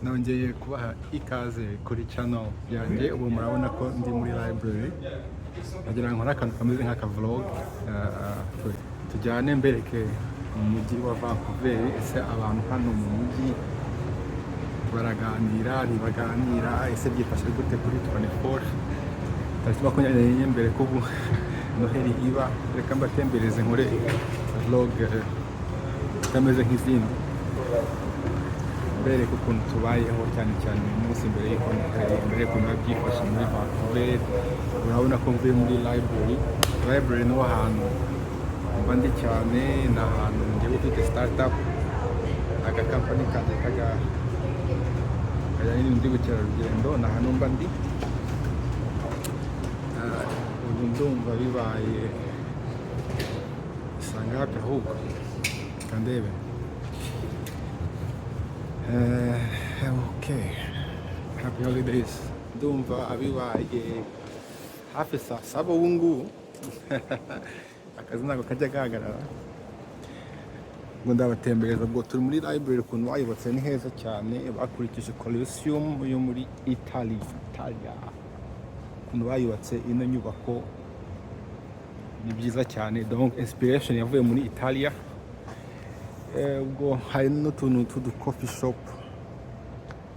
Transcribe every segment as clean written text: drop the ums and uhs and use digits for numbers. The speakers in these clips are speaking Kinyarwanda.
nongeye kubaha ikaze kuri channel yanjye. Ubu murabona ko ndi muri library, nagira ngo akantu kameze nk'aka vlog, tujyane mbereke mu mujyi wa Vancouver. Ese abantu hano mu mujyi baraganira ntibaganira, ese byifashe gute kuri 24 tariki 24 mbere ko Noheli iba. Reka mbatembereze nkore vlog itameze nk'izindi, mbereke ukuntu tubayeho cyane cyane uyu munsi mbere y'uko Noheli, mbere ko nabyifashe muri Vancouver. Urabona ko mvuye muri library niho hantu mba ndi cyane, ni ahantu ngiye gufite startup, aka company kanjye kajyanye n'ibintu by'ubukerarugendo, ni ahantu mba ndi. Ubu ndumva bibaye isanga hafi ahubwo kandebe. Okay, happy holidays. Ndumva abibaye hafi saa saba ubu ngubu. Akazi ntabwo kajya gahagarara ngo ndabatembereza. Ubwo turi muri library, ukuntu bayubatse ni heza cyane, bakurikije Colosseum yo muri Italia. Ukuntu bayubatse ino nyubako ni byiza cyane, donc inspiration yavuye muri Italia. Ubwo hari n'utuntu tw'udu coffee shop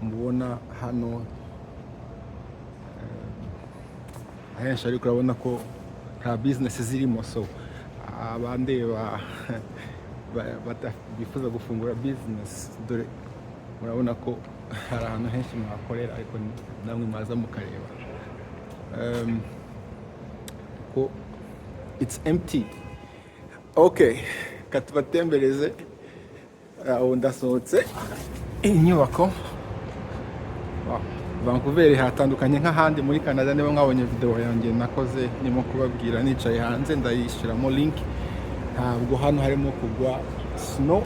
mubona hano ahenshi, ariko urabona ko nta business zirimo, so abandeba bifuza gufungura business, dore murabona ko hari ahantu henshi mwakorera, ariko namwe mwaza mukareba ko it's empty. Okay, katubatembereze. Aho ndasohotse inyubako. Vancouver hatandukanye nk'ahandi muri Canada. Niba mwabonye video yanjye nakoze nimo kubabwira nicaye hanze, ndayishyiramo link. Ntabwo hano harimo kugwa snow,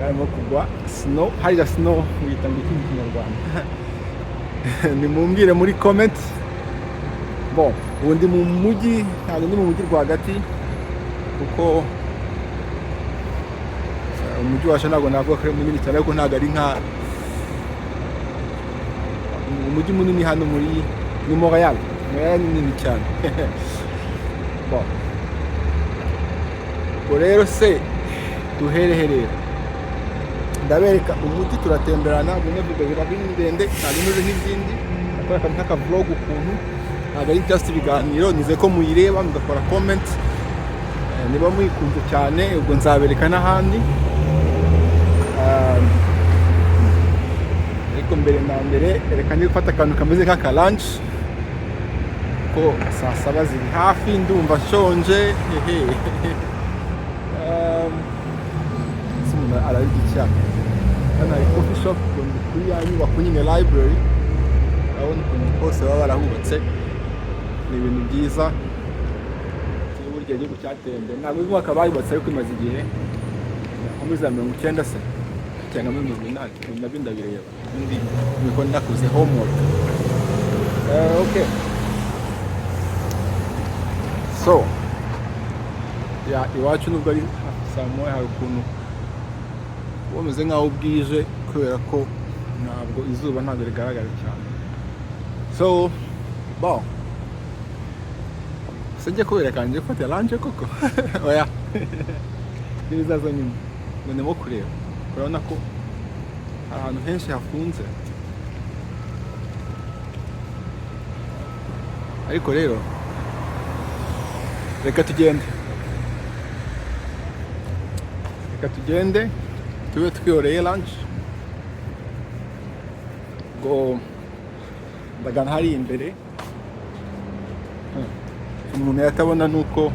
harimo kugwa snow, harira snow wita ngo ikinyarwanda. Nimumbwire muri comment. Bon, ubu ndi mu mujyi, ntabwo ndi mu mujyi rwagati, kuko umujyi wacu ntabwo navuga ko ari munini cyane, ariko ntabwo ari nka umujyi munini hano muri Montreal. Montreal ni nini cyane. Bon, ubwo rero se duhereherera, ndabereka umujyi, turatemberana. Bimwe video biraba ndende, ntabwo imeze nk'izindi, nakora nk'aka vlog ukuntu, ntabwo ari just ibiganiro. Nize ko muyireba mugakora comment niba muyikunze cyane. Ubwo nzabereka n'ahandi, ariko mbere na mbere reka ndi gufata akantu kameze nk'aka lunch, ko saa saba ziri hafi, ndumva nshonje. Umuntu ararya icyaka. Hano hari coffee shop kuri ya nyubako nyine library. Urabona ukuntu hose baba barahubatse, ni ibintu byiza. Burya igihugu cyatembe, ntabwo uyu mwaka bayubatse, ariko imaze igihe muri za 90 se cyangwa muri 80. Nabyo ndabireba, niko nakoze homework. Okay, so iwacu nubwo ari saa moya, hari ukuntu bameze nk'aho bwije, kubera ko ntabwo izuba ntabwo rigaragara cyane. So bon, sijya kubereka nje gufata lunch koko. Oya, nibizaza nyuma ngo ndimo kureba. Urabona ko ahantu henshi hafunze, ariko rero reka tugende tube twiyoreye lunch. Ngo ndagana hari imbere, umuntu yatabona nuko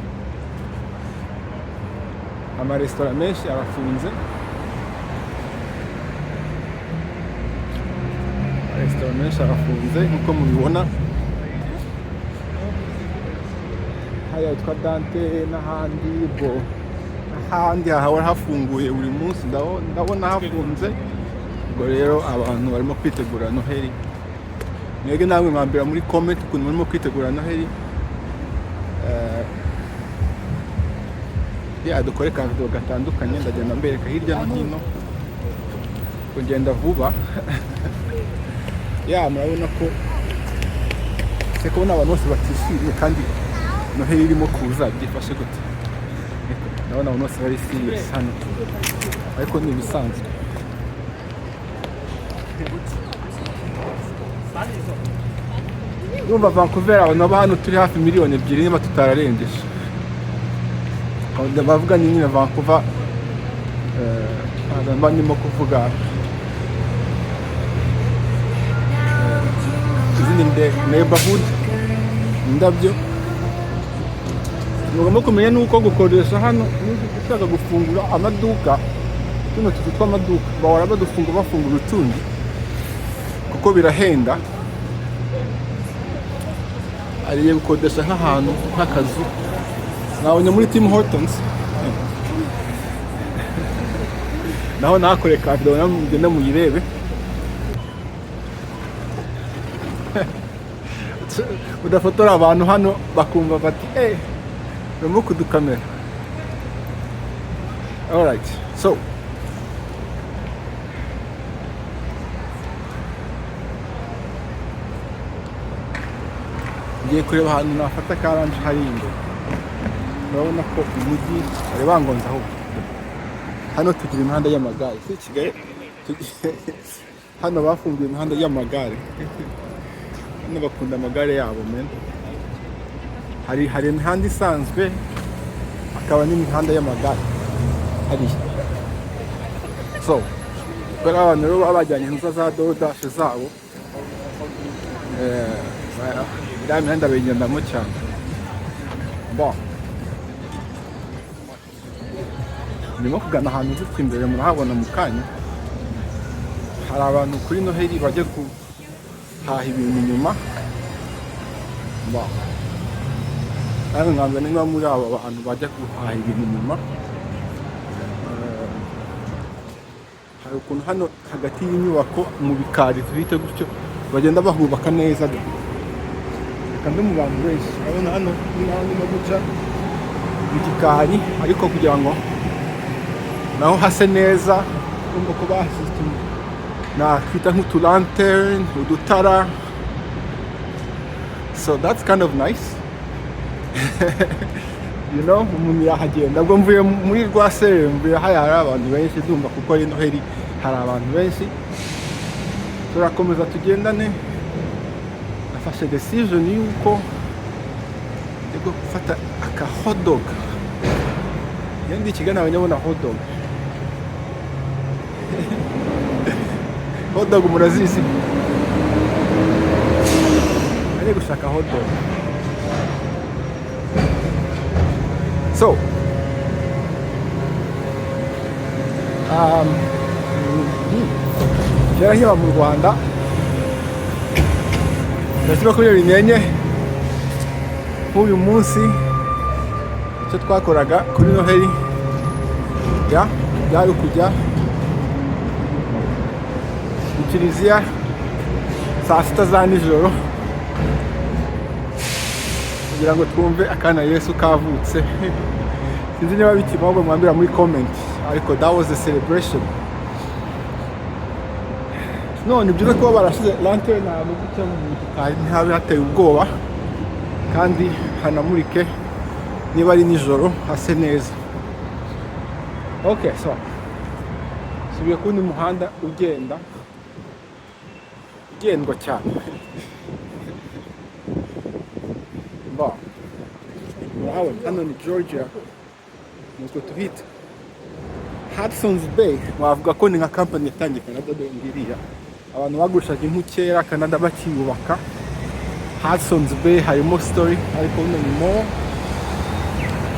amaresitora menshi arafunze. Amaresitora menshi arafunze nkuko mubibona. Haya yitwa Dante n'ahandi, ubwo ahandi hahora hafunguye buri munsi, ndabona hafunze. Ubwo rero abantu barimo kwitegura Noheli. Mwege namwe mwambira muri comment ukuntu murimo kwitegura Noheli. dukore ka video gatandukanye, ndagenda mbereka hirya no hino kugenda vuba. Murabona ko se kubona abantu bose batishimye kandi noheli irimo kuza byifashe gute. Ndabona abantu bose bari serious hano, ariko ni ibisanzwe. Urumva Vancouver abantu baba hano turi hafi miliyoni 2 niba tutararengeje. Bavuga ni nyine Vancouver, mba ndimo kuvuga izindi neighborhood, indabyo. Ugomba kumenya nuko gukodesha hano ushaka gufungura amaduka, tuno tuzu tw'amaduka bahora bafungura utundi kuko birahenda. Ariye gukodesha nk'ahantu nk'akazu, nabonye muri Tim Hortons naho nakore ka video namugenda muyirebe. Udafotora abantu hano bakumva bati urimo kudukamera. Alright, so ngiye kureba ahantu nafata karanje hari imbere. Urabona ko umujyi bari bangonzaho. Hano tugira imihanda y'amagare, si Kigali hano bafunguye imihanda y'amagare. Hano bakunda amagare yabo men. Hari imihanda isanzwe, akaba n'imihanda y'amagare hariya. So kubera abantu rero babajyanye inzu za Dutaffe zabo, iriya mihanda bayigendamo cyane. Ndimo kugana ahantu hose imbere, murahabona mu kanya. Hari abantu kuri noheli bajya guhaha ibintu inyuma. Kandi nkambe niba muri aba bantu bajya guhaha ibintu inyuma. Hari ukuntu hano hagati y'inyubako mu bikari tuhite gutyo bagenda bahubaka neza. Kandi mu bantu benshi urabona hano ndimo guca igikari, ariko kugira ngo naho hase neza ugomba kuba hashyize nakwita nk'utu-lantern, udutara. So that's kind of nice. You know, umuntu yahagenda. Ubwo mvuye muri Rwasere, mvuye hari abantu benshi ndumva kuko ari noheli hari abantu benshi. Turakomeza tugendane. Nafashe decision yuko ndiko gufata aka hot dog. Yendi kigana abanyabona hot dog. Hot dog murazizi. Ari gushaka hot dog. So kera nkiba mu Rwanda ndashima kuri Rinyenye nk'uyu munsi icyo twakoraga kuri noheli byari kujya mu kiliziya saa 6 za nijoro kugira ngo twumve akana Yesu kavutse. Sinzi niba bikibaho mwambira muri comment, ariko that was a celebration. None byiza kuba barashize lantern ahantu gutya mu gikari ntihabe hateye ubwoba, kandi hanamurike niba ari nijoro hase neza. Okay, so subiye kundi muhanda ugendwa cyane. Murahabona hano ni Georgia, nuko tuhita Hudson's Bay. Wavuga ko ni nka company yatangiye Canada Dutangirire. Abantu bagushaga impu kera Canada bakiyubaka. Hudson's Bay harimo story, ariko uno ni mo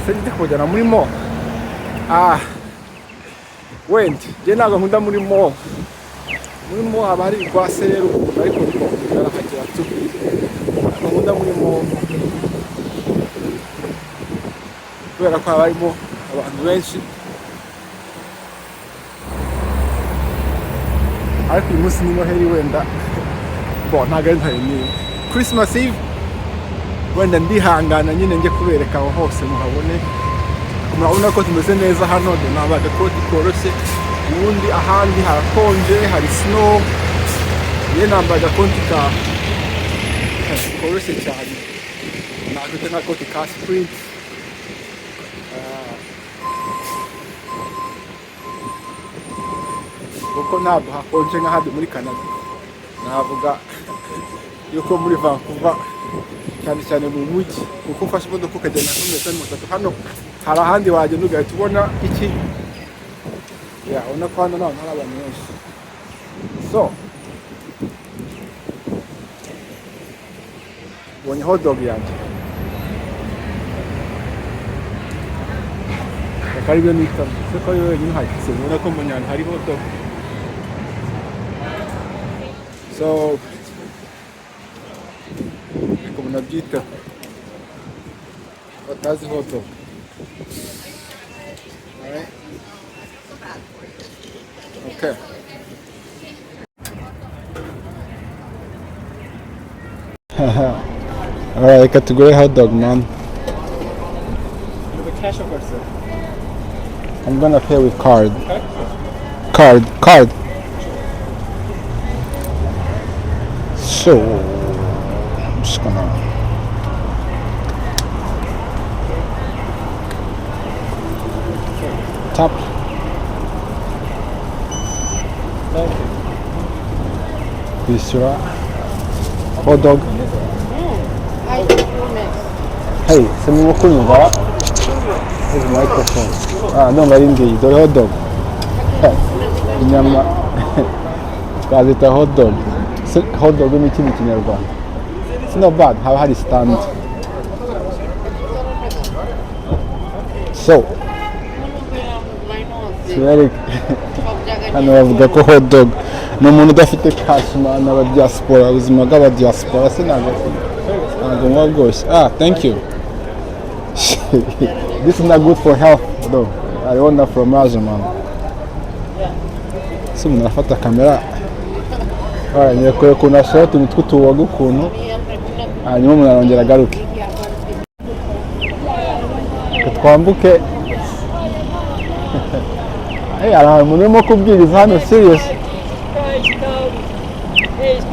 sente kujyana muri mo. Went je ntabwo nkunda muri mo haba hari Rwaserero, ariko niko narahagera tu. Nkunda muri mo kubera ko haba harimo abantu benshi. Ariko uyu munsi ni noheli wenda ntabwo ari noheli, Christmas Eve wenda ndihangana nyine njye kubereka aho hose muhabone murabona ko tumeze neza hano, nambaye agakoti koroshye, ubundi ahandi harakonje, hari snow, ye nambaye agakoti koroshye cyane, nakita n'agakoti ka sprint. Kuko ntabwo hakonje nk'ahandi muri Canada, navuga yuko muri Vancouver cyane cyane mu mujyi, kuko ufashe imodoka ukagenda nko mu 3 hano hari ahandi wagenda ugahita ubona iki, ubona ko hano ntabwo hari abantu benshi. So ubonye hot dog yanjye, reka aribyo nitamo, siko ari wenyine uhagise, ubona ko mu nyanja hari hot dog. So reka munabyita batazi hot dog. Alright. Okay. Alright, reka tugure hot dog, man. With cash or card, sir? I'm gonna pay with card. Okay. Card. So I'm just gonna tap. Kwishyura hot dog. Hey, sema kunyumva. Here's the microphone. No, bari ngiyi dore hot dog. Inyama twazita hot dog. Hot dog ni ikintu cy'ikinyarwanda. It's not bad, haba hari stand. So hano bavuga ko hot dog ni umuntu udafite cash, man, aba diaspora, ubuzima bw'aba diaspora ntabwo ngombwa bwose. Thank you. This is not good for health though. I want that from Raja, man. So umuntu arafata kamera nyekore ukuntu ashobora utuntu tw'utuboga ukuntu, hanyuma umuntu arongera agaruke. Twambuke. Hey, hari umuntu urimo kubwiriza hano, serious.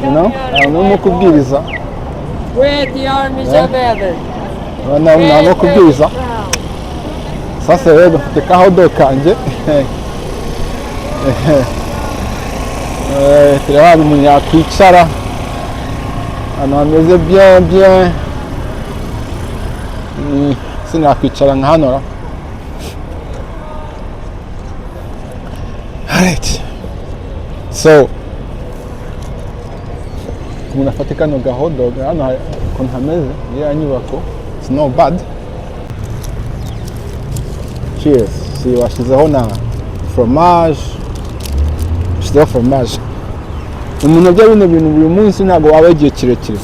You know? Hari umuntu urimo kubwiriza. With the armies of heaven. Urimo kubwiriza. Sasa rero dufite ka hot dog kanje. Tureba umuntu yakwicara ahantu hameze bien. Sinakwicara nka hano ra. Alright. So umuntu afata kano ga hot dog hano ukuntu hameze, iriya nyubako, it's not bad. Cheers. Si washizeho na fromage. Shyizeho fromage. Umuntu urya bino bintu buri munsi ntabwo waba igihe kirekire.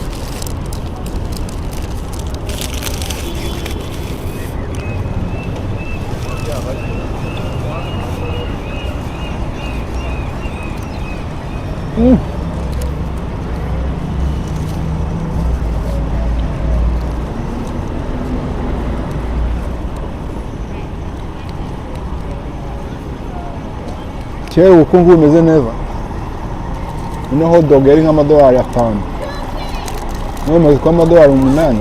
Kera ubukungu bumeze neza. Ino hot dog yari nk'amadolari 5. None imaze kuba amadolari 8.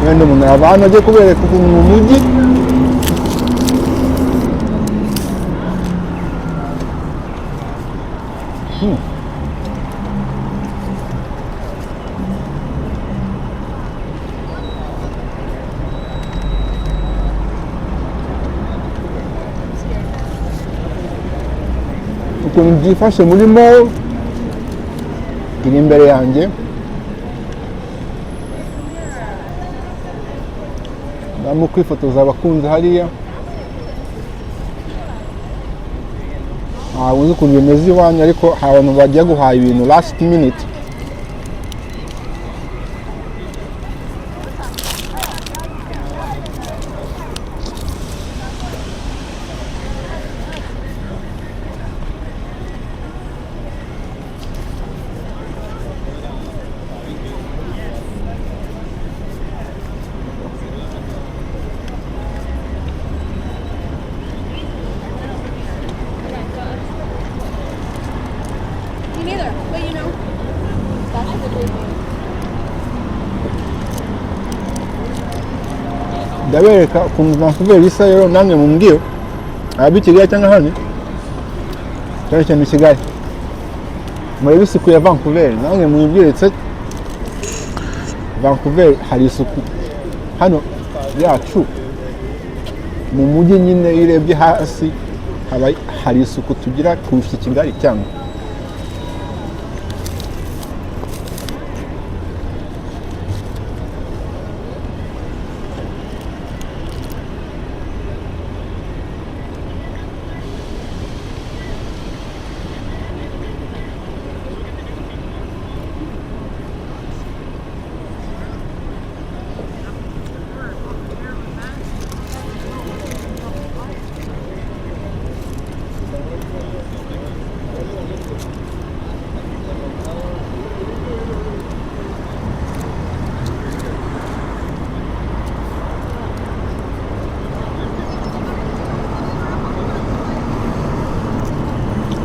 Wenda umuntu yava hano ajye kubereka ukuntu mu mujyi ukuntu byifashe muri mall iri imbere yanjye. Barimo kwifotoza abakunzi hariya. ntabwo nzi ukuntu bimeze iwanyu ariko hari abantu bagiye guhaha ibintu last minute. Me neither, but you know, that's the great thing. Ndabereka ukuntu Vancouver isa rero namwe mumbwire abi Kigali cyangwa hano cyane cyane Kigali murebe isuku ya Vancouver namwe mumbwire tse Vancouver hari isuku hano yacu mu mujyi nyine irebye hasi hari isuku tugira kurusha Kigali cyangwa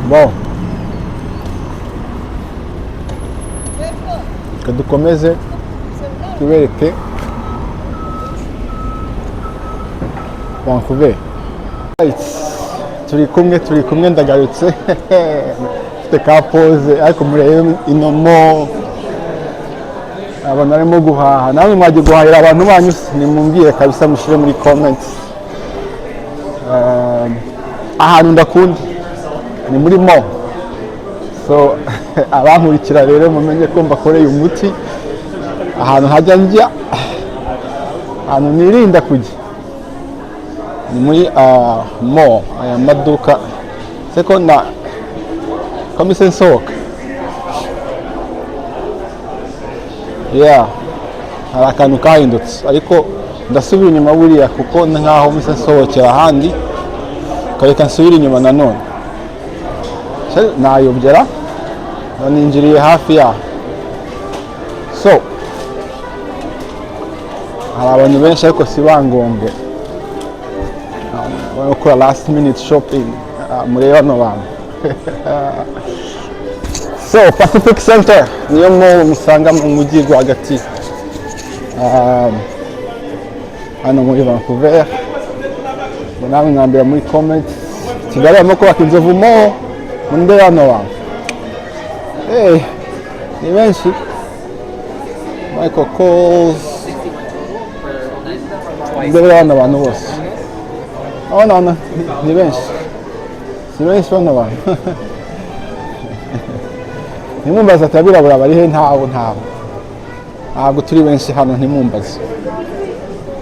Bon, dukomeze tubereke Vancouver. Turi kumwe ndagarutse mfite ka pose ariko murebe ino mo abantu barimo guhaha namwe mwagiye guhahira abantu banyu nimumbwire kabisa mushire muri comments. Ahantu ndakunda ni muri mo, so abankurikira rero mumenye ko mbakoreye umuti ahantu hajya njya ahantu nirinda kujya ni muri mo aya maduka seko na komise nsohoka hari akantu kahindutse ariko ndasubira inyuma buriya kuko nkaho mise nsohokera ahandi kareka nsubira inyuma nanone nayobyera ninjiriye hafi yaho, so hari abantu benshi ariko si bangombwe bakora last minute shopping mureba bano bantu. So Pacific Center niyo musanga mu mujyi rwagati hano muri Vancouver. Namwe mwambira muri comment Kigali barimo kubaka inzovu mo munde hano bantu ni benshi Michael Coles mbere hano abantu bose ni benshi hano bantu nimumbaza atabirabura bari he ntabwo turi benshi hano ntimumbaze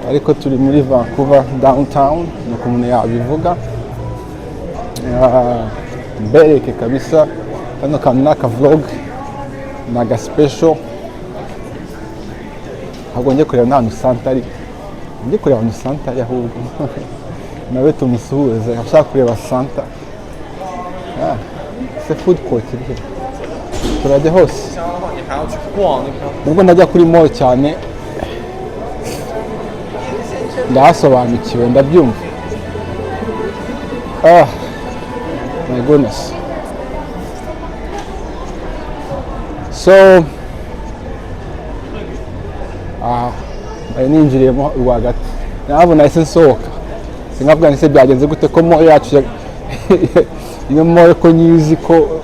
ariko turi muri Vancouver downtown nuko umuntu yabivuga mbereke kabisa kano kantu naka vlog naga special ahubwo njye kureba n'ahantu santari ahubwo nawe tumusuhuze ashaka kureba santa se food court turajya hose nubwo ndajya kuri mall cyane ndahasobanukiwe ndabyumva my goodness. So ninjiriyemo rwagati nabona nahise nsohoka sinkavuga nise byagenze gute ko mo yacu iyo mo ko nyizi ko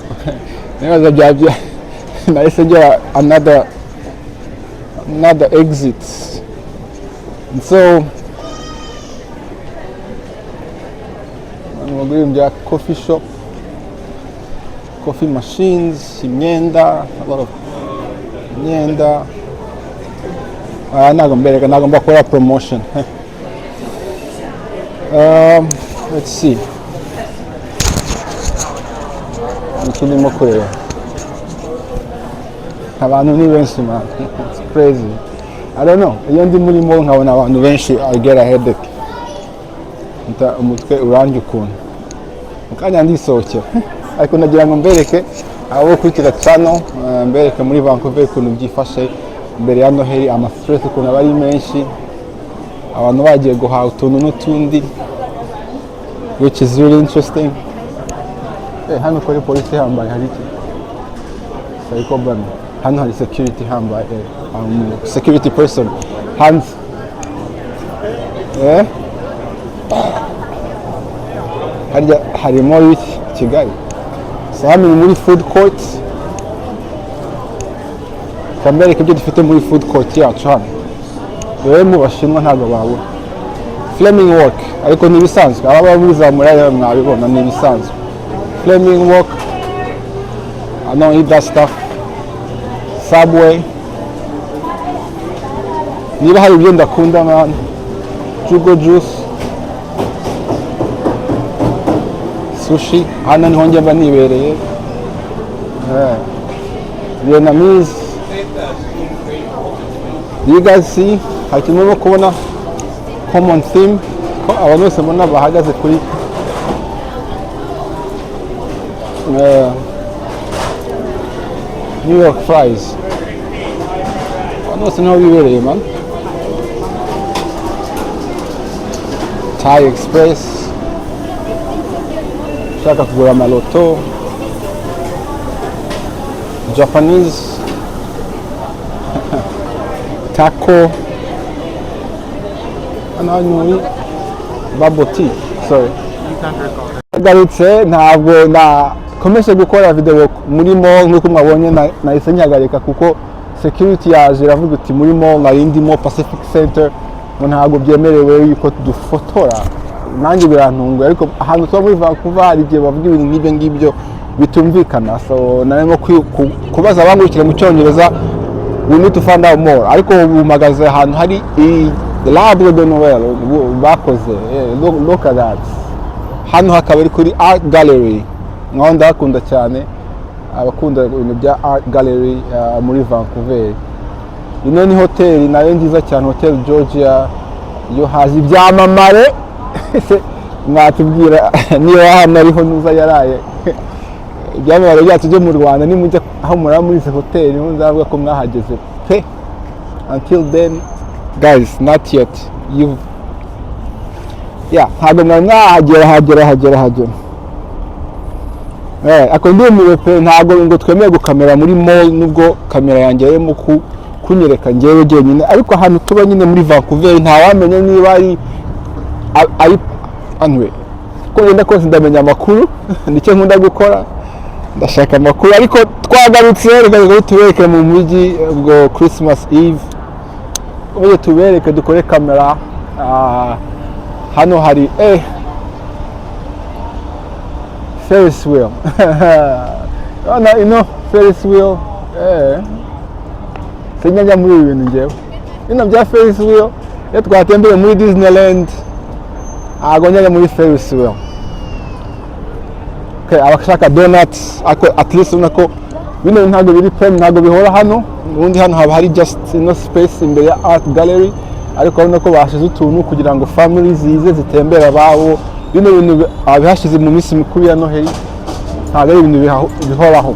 nibaza byabye nahise njya another exit, and so I'm going to coffee shop, coffee machines, imyenda, a lot of imyenda. Ntabwo mbakora promotion. Let's see. ikirimo kureba abantu ni benshi man. It's crazy. I don't know, iyo ndi muri mall nkabona abantu benshi I get a headache, umutwe uranje ukuntu mukanya ndisohokera ariko nagira ngo mbereke abo kurikira channel, mbereke muri Vancouver ukuntu byifashe mbere ya Noheli, ama stress ukuntu aba ari menshi, abantu bagiye guhaha utuntu n'utundi, which is really interesting. Hano kuri polisi hambaye hari iki sayiko bana, hano hari security hambaye, security person hands harimo wiki Kigali. So hano muri food court, kambereke ibyo dufite muri food court yacu hano. Yewe mu Bashinwa ntabwo babura flaming walk, ariko ni bisanzwe ababa bizamura mwabibona ni bisanzwe. Flaming walk, I don't eat that stuff. Subway, niba hari ibyo ndakunda man, jugo juice, sushi, hano niho njye mba nibereye. Vietnamese, you guys see, hakimurimo kubona common theme ko abantu bose mbona bahagaze kuri New York fries. Abantu bose niho bibereye man. Thai Express, ushaka kugura amaloto, Japanese taco, hano hari muri bubble tea. Sorry, nagarutse ntabwo nakomeje gukora video muri mall nk'uko mwabonye, nahise nyihagarika kuko security yaje iravuga ati muri mall narindimo Pacific Center ngo ntabwo byemerewe yuko dufotora. Nanjye birantunguye, ariko ahantu tuba muri Vancouver hari igihe bavuga ibintu nk'ibyo ngibyo bitumvikana. So narimo kubaza abangurikira mu Cyongereza, we need to find out more. Ariko bumagaze ahantu hari Labre de Noël bakoze, look at that. Hano hakaba ari kuri Art Gallery, nkaho ndakunda cyane abakunda ibintu bya Art Gallery muri Vancouver. Ino ni hoteli nayo nziza cyane, Hotel Georgia yo hazi ibyamamare. Mwatubwira niba hano ariho nuza yaraye ibyamamare byacu byo mu Rwanda, nimujya aho muraba muri izi hoteli nzavuga ko mwahageze pe. Until then guys, not yet. Ntabwo mwahagera. Ako ndumiwe pe, ntabwo ngo twemeye gukamera muri mall, nubwo kamera yanjye yarimo kunyereka njyewe jyenyine, ariko ahantu tuba nyine muri Vancouver ntawamenya niba ari anyway, ko yenda kose ndamenya amakuru nicyo nkunda gukora, ndashaka amakuru. Ariko twagarutse reka tubereke mu mujyi ubwo Christmas Eve, ubu tubereke dukore kamera. Hano hari Ferris wheel. Ferris wheel, sinyanya muri ibi bintu njyewe. Bino bya Ferris wheel, iyo twatembeye muri Disneyland ntabwo njya muri Ferris wheel. Abashaka donuts, at least unako bino ntabwo biri prime, ntabwo bihora hano. Ubundi hano haba hari just space imbere ya Art Gallery, ariko urabona ko bashize utuntu kugira ngo family zize zitembera ababo. Bino bintu abihashize mu minsi mikuru ya Noheli, ntabwo ari ibintu bihoraho.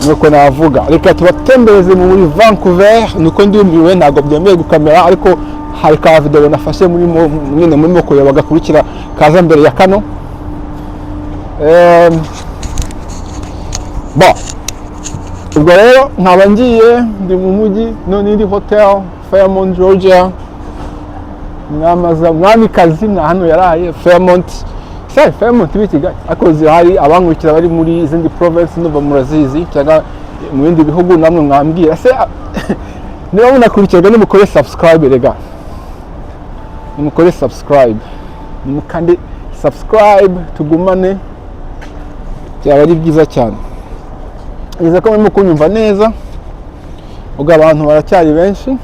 Nuko navuga reka tubatembereze muri Vancouver, nuko ndumbiwe ntabwo byemeye gukamera, ariko hari ka video nafashe muri kureba bagakurikira kaza mbere ya kano. Ubwo rero nkaba ngiye ndi mu mujyi, none ndi hotel Fairmont Georgia, mwamikazi na hano yaraye Fairmont b'i Kigali, ariko hari abankurikira bari muri izindi province n'uva murazizi cyangwa mu bindi bihugu, namwe mwambwira se niba munakurikirwa nimukore subscribe. Rega nimukore subscribe, nimukande subscribe tugumane, byaba ari byiza cyane. Niza ko murimo kunyumva neza, ubwo abantu baracyari benshi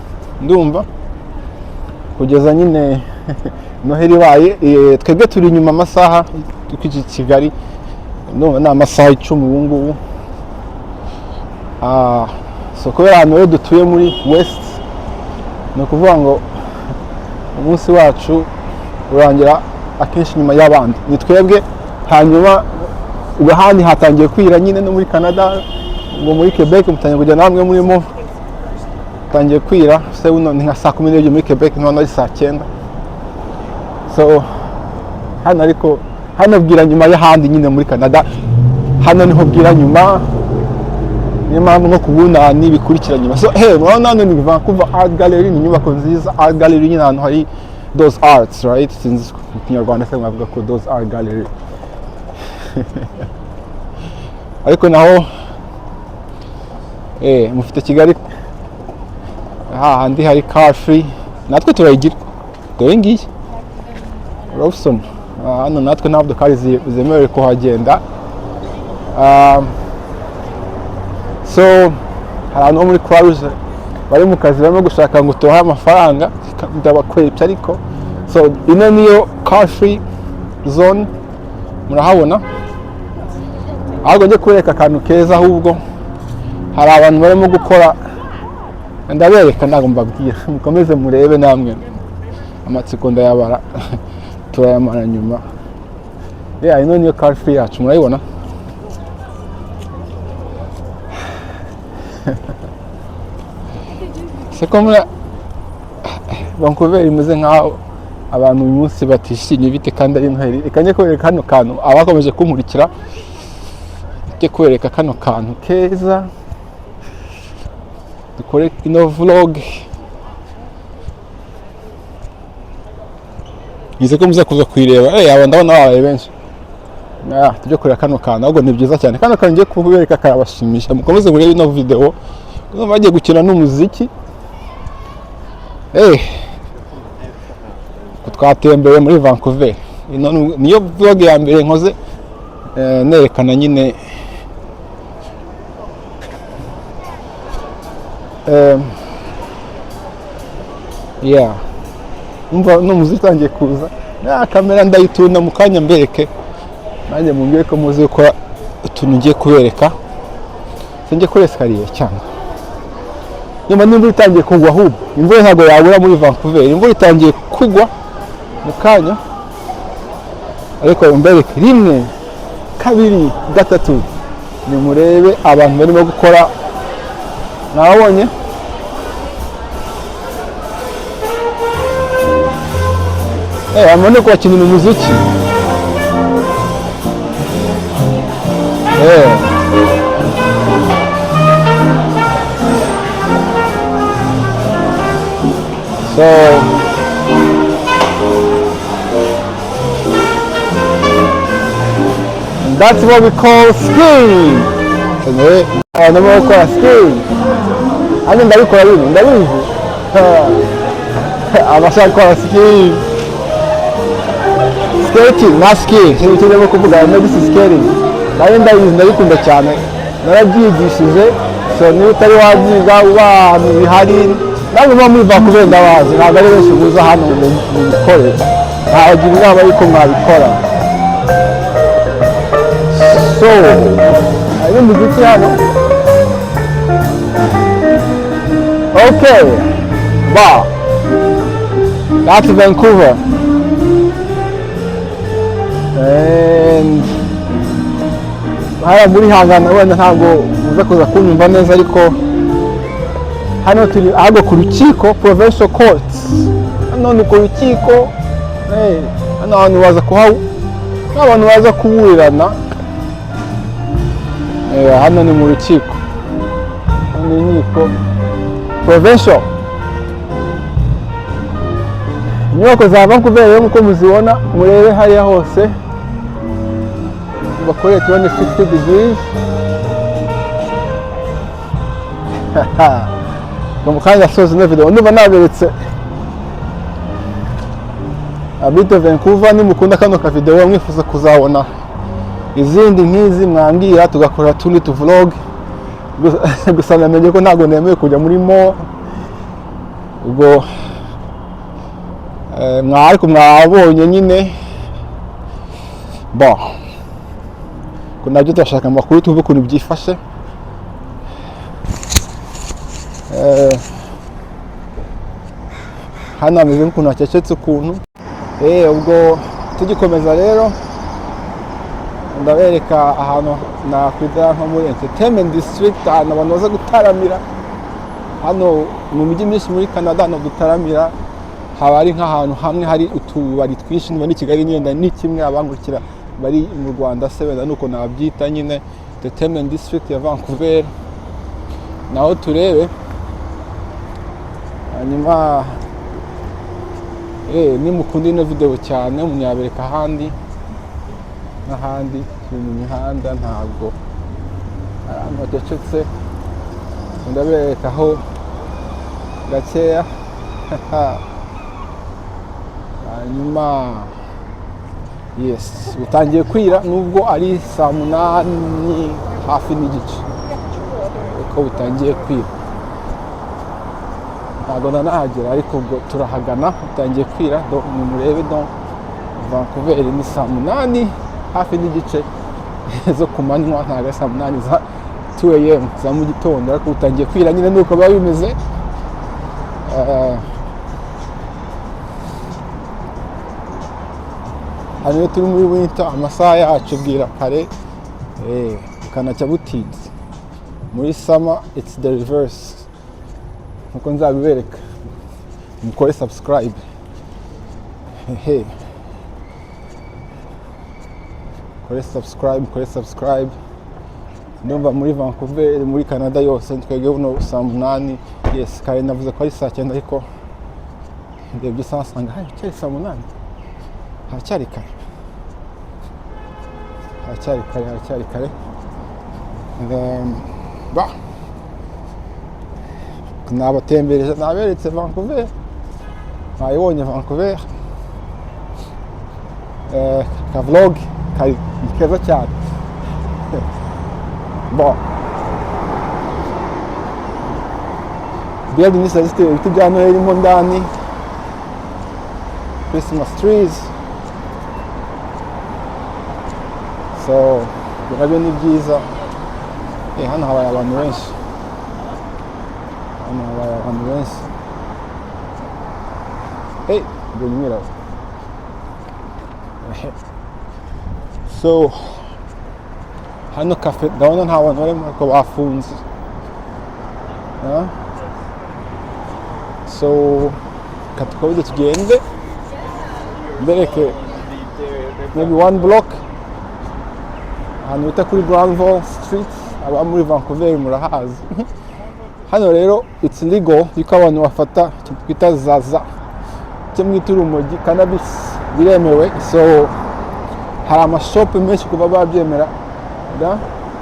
ndumva kugeza nyine Noheli baye. Twebwe turi inyuma amasaha twiki Kigali ndumva ni amasaha 10 ubu ngubu. So kubera hano rero dutuye muri west, ni ukuvuga ngo umunsi wacu urangira akenshi nyuma y'abandi, ni twebwe. Hanyuma ahandi hatangiye kwira nyine no muri Canada, ngo muri Quebec mutangiye kujya namwe murimo hatangiye kwira, se uno ni nka saa 12 muri Quebec, none ari saa 9. So hano ariko hano bwira nyuma y'ahandi nyine muri Canada, hano niho bwira nyuma, niyo mpamvu nko kubuna n'ibikurikira nyuma. So murabona hano ni Vancouver Art Gallery, ni inyubako nziza. Art Gallery nyine ahantu hari those arts, right? Sinzi mu kinyarwanda se mwavuga ko those art gallery. Ariko naho mufite Kigali hahandi hari car free, natwe turayigira. Dore ngiyi Robson, hano natwe ntabwo kari zemerewe kuhagenda. So hari abantu bo muri Croix bari mu kazi barimo gushaka ngo tubahe amafaranga ndabakwepya, ariko so ino niyo car free zone murahabona. Ahubwo njye kureka akantu keza, ahubwo hari abantu barimo gukora, ndabereka ntabwo mbabwira, mukomeze murebe namwe, amatsiko ndayabara turayamara nyuma. Ino niyo car free yacu murayibona. Seko muri Vancouver imeze nkaho abantu uyu munsi batishimye bite kandi ari Noheli. Reka njye kwereka kano kantu abakomeje kumurikira, njye kwereka kano kantu keza, dukore ino vlog. Ngize ko muza kuza kwireba, aba ndabona babaye benshi. Tujye kureba kano kantu, ahubwo ni byiza cyane. Kano kantu ngiye kubereka karabashimisha, mukomeze murebe ino video. Bagiye gukina n'umuziki. Twatembeye muri Vancouver. Ino niyo vlog ya mbere nkoze nerekana nyine umva n'umuziki utangiye kuza. Kamera ndayitunda mu kanya mbereke, nanjye mumbwire ko muzi gukora utuntu ngiye kubereka. Sinjye kuri escalier cyane. Nyuma n'imvura itangiye kugwa, ahubwo imvura ntabwo yabura muri Vancouver. Imvura itangiye kugwa mu kanya, ariko mbereke 1, 2, 3 ni murebe abantu barimo gukora. Nababonye amane kubakinira umuziki. So that's what we call skiing. Namo gukora skiing. Hano ndabikora bino, ndabizi. Abashaka gukora skiing. Skating, not skiing. Sinzi icyo ndimo kuvuga, this is skating. Nayo ndabizi, ndabikunda cyane. Narabyigishije. So niba utari wabyiga uba ahantu bihari, ntabwo muba muri Vancouver ndabazi, ntabwo ari benshi muza hano mubikore. Nabagira inama y'uko mwabikora. So hari umuziki hano. Okay, that's Vancouver. And haya muri hangana wenda ntabwo uza kuza kunyumva neza, ariko hano turi ahubwo ku rukiko, provincial courts. Hano ni ku rukiko, hano abantu baza n'abantu baza kuburirana. Hano ni mu rukiko, hano ni inkiko provincial. Inyubako za Vancouver rero nk'uko muzibona, murebe hariya hose bakoreye 360 degrees. Mu kanya soza ino video ndumva naberetse abite Vancouver. Nimukunda kano ka video mwifuza kuzabona izindi nk'izi, mwambwira tugakora tundi tu vlog. Gusa namenye ko ntabwo nemewe kujya muri mo, ubwo ariko mwabonye nyine nabyo turashaka amakuru tuvuge ukuntu byifashe. Hano hameze nk'ukuntu hacecetse ukuntu. Ubwo tugikomeza rero ndabereka ahantu nakwita nko muri entertainment district, ahantu abantu baza gutaramira. Hano mu mijyi myinshi muri Canada hano dutaramira haba ari nk'ahantu hamwe hari utubari twinshi, niba ni Kigali nyenda ni kimwe, abangukira bari mu Rwanda se wenda nuko nabyita nyine entertainment district ya Vancouver. Naho turebe hanyuma nimukunda ino video cyane munyabereka ahandi n'ahandi turi mu mihanda, ntabwo ahantu hacecetse, ndabereka aho gakeya. Hanyuma yes, utangiye kwira nubwo ari saa 8 hafi n'igice, uko utangiye kwira ntabwo nanahagera, ariko ubwo turahagana, utangiye kwira. Murebe Vancouver ni saa 8 hafi n'igice zo ku manywa, ntabwo saa 8 za 2 AM za mu gitondo, ariko utangiye kwira nyine nuko biba bimeze. Hano turi muri winter, amasaha yacu bwira kare bukanacya butinze. Muri summer it's the reverse, nkuko nzabibereka. Mukore subscribe. Kore subscribe. Ndumva muri Vancouver, muri Canada yose twebwe buno saa 8. Yes, kare navuze ko ari saa 9, ariko ndebye isaha nsanga cyari saa 8. Haracyari kare. Nabatembereze, naberetse Vancouver, mwayibonye Vancouver. Ka vlog kari keza cyane. Building isa zifite ibiti bya Noheli mo ndani, Christmas trees. So nabyo ni byiza. Hano habaye abantu benshi. Nyira. So hano cafe ndabona nta bantu barimo, ariko bafunze. So katukabide tugende mbereke maybe one block ahantu bita kuri Granville Street. Aba muri Vancouver murahazi. Hano rero it's legal, yuko abantu bafata twita zaza cyangwa urumogi, Canabis biremewe. So hari amashopu menshi kuva babyemera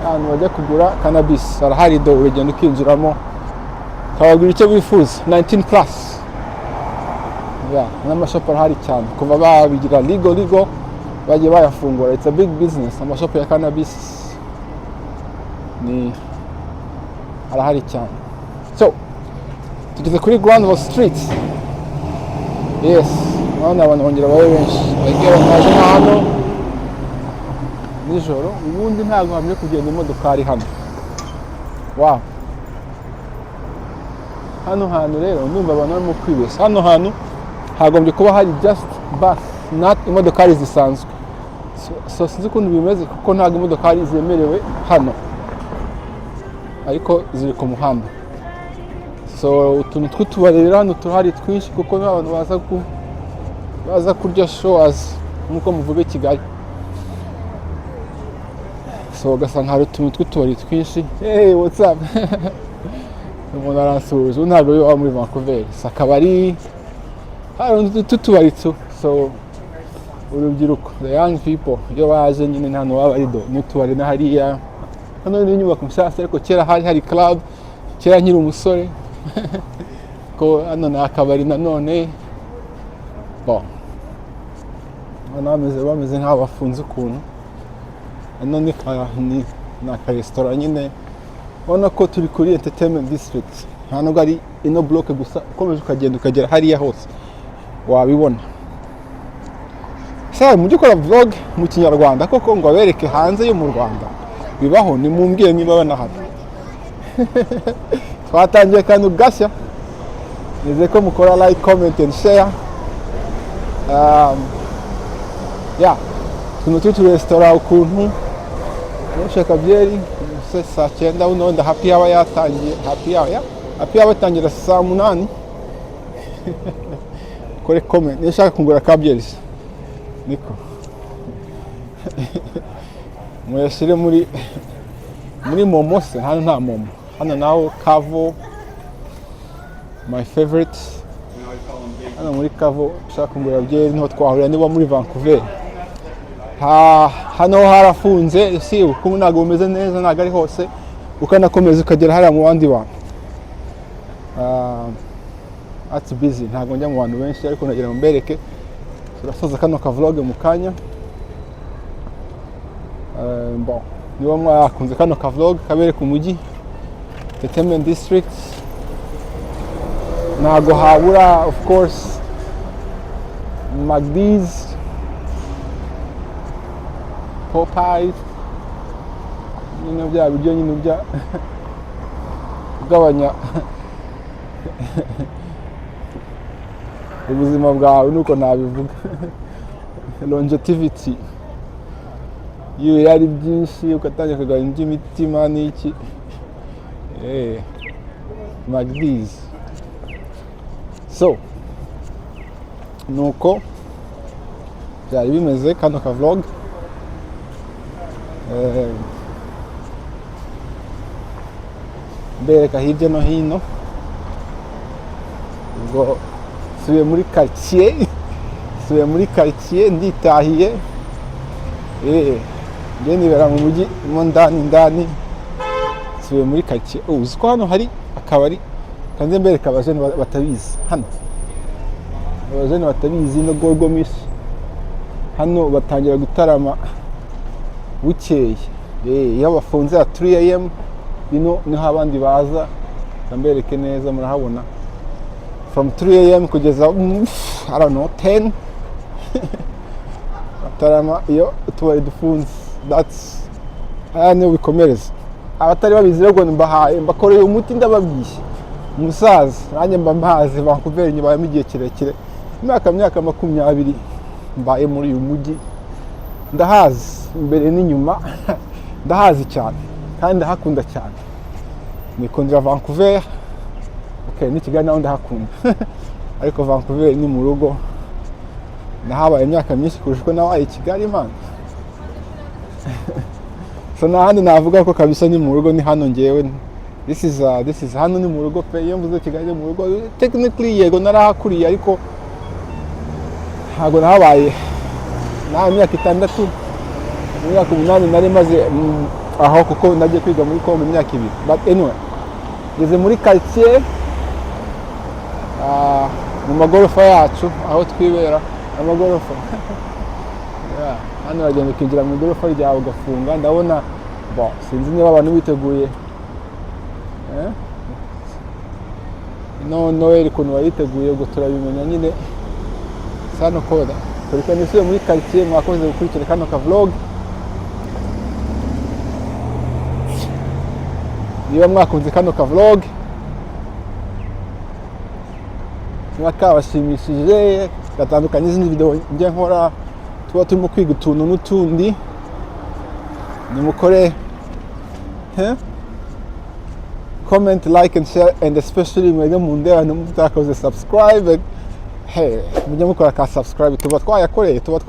ahantu bajya kugura Canabis, harahari urugendo ukinjiramo ukabagura icyo wifuza 19+. N'amashopu arahari cyane kuva babigira legal bagiye bayafungura. It's a big business, amashopu ya Canabis ni arahari cyane. So tugeze kuri Granville Street. Yes, none abantu bongera babe benshi, bagiye bakaje hano nijoro. Ubundi ntabwo hamye kugenda imodoka ari hano. Hano hantu rero ndumva abantu barimo kwibeshya. Hano hantu hagombye kuba hari just bus, not imodoka zisanzwe. So sinzi ukuntu bimeze, kuko ntabwo imodoka zemerewe hano, ariko ziri ku muhanda. So utuntu tw'utubarira hano turahari twinshi, kuko abantu baza kurya shows nk'uko muvuga Kigali. So ugasanga hari utuntu tw'utubari twinshi. Hey, what's up? Umuntu aransuhuje, ntabwo biba muri Vancouver. Akabari hari utubari tu. So urubyiruko, the young people, iyo baje nyine nta waba ari do n'utubari na hariya. Hano ni inyubako nshyashya, ariko kera hari club, kera nkiri umusore. Ko hano ni akabari nanone. Bameze nk'aho bafunze ukuntu. Hano ni akaresitora nyine. Ubona ko turi kuri entertainment district. Hano ari ino block gusa, ukomeje ukagenda ukagera hariya hose wabibona. Sasa mujye ukora vlog mu kinyarwanda koko ngo abereke hanze yo mu Rwanda. bibaho nimumbwire niba banahari. Twatangiye kandi gashya, nizeye ko mukora like, comment and share. Yeah, tuno tutu restaurant ukuntu ushaka byeri saa 9 uno nda happy hour yatangiye. Happy hour yatangira saa 8. Kore comment nishaka kungura kabyeri niko muyashire muri momo se, hano nta momo, hano naho kavo my favorite. Hano muri kavo ushaka kungura byeri niho twahurira niba muri Vancouver. Hano harafunze si ukuntu ntago umeze neza, ntago ari hose, ukanakomeza ukagera hariya mu bandi bantu. It's busy, ntago njya mu bantu benshi ariko nagira ngo mbereke. Turasoza kano ka vlog mu kanya. Bon, niba mwakunze kano ka vlog kabereka umujyi Entertainment District, ntago habura of course McD's, Popeyes, nyine bya biryo nyine bya kugabanya ubuzima bwawe nuko nabivuga. Longevity iyo yari byinshi ugatangira kugabanya iby'imitima n'iki. McD's. So nuko byari bimeze kano ka vlog. Mbereka hirya no hino, ubwo subiye muri quartier nditahiye. Ngiye nibera mu mujyi mo ndani subiye muri quartier. Uzi ko hano hari akabari kanze mbereka abajene batabizi. Hano abajene batabizi no gorgomis hano batangira gutarama bukeye. Iyo bafunze at 3 am bino niho abandi baza, mbereke neza murahabona from 3 am kugeza I don't know 10. Batarama iyo tubari dufunze. That's niyo bikomereza. Abatari babizi rero mbahaye mbakoreye umuti ndababwiye umusaza nanjye Mpamaze Vancouver nyuma y'igihe kirekire, imyaka 20 mbaye muri uyu mujyi. Ndahazi imbere n'inyuma, ndahazi cyane kandi ndahakunda cyane. Nikundira Vancouver, okay, ni Kigali naho ndahakunda ariko Vancouver ni mu rugo, nahabaye imyaka myinshi kurusha uko nabaye Kigali man. So nahandi navuga ko kabisa ni mu rugo, ni hano ngewe. This is hano ni mu rugo pe. Iyo mvuze Kigali ni mu rugo, technically yego narahakuriye ariko ntago nahabaye na imyaka 6, imyaka 8 nari maze aho kuko nagiye kwiga muri Kongo imyaka 2. But anyway, ngeze muri quartier mu magorofa yacu aho twibera amagorofa. Hano wagenda ukinjira mu igorofa ryawe ugafunga. Ndabona sinzi niba abantu biteguye Noel ukuntu bayiteguye, ubwo turabimenya nyine sano koda. Reka nisubiye muri quartier, mwakoze gukurikira kano ka vlog. Niba mwakunze kano ka vlog, niba kabashimishije gatandukanye izindi video njye nkora tuba turimo kwiga utuntu n'utundi, nimukore comment, like and share, and especially mwege mundeba mutakoze subscribe. Mujye mukora ka subscribe. Tuba twayakoreye, tuba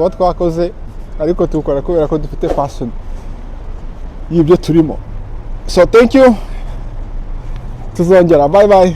twakoze ariko tukora kubera ko dufite passion y'ibyo turimo. So thank you, tuzongera, bye bye.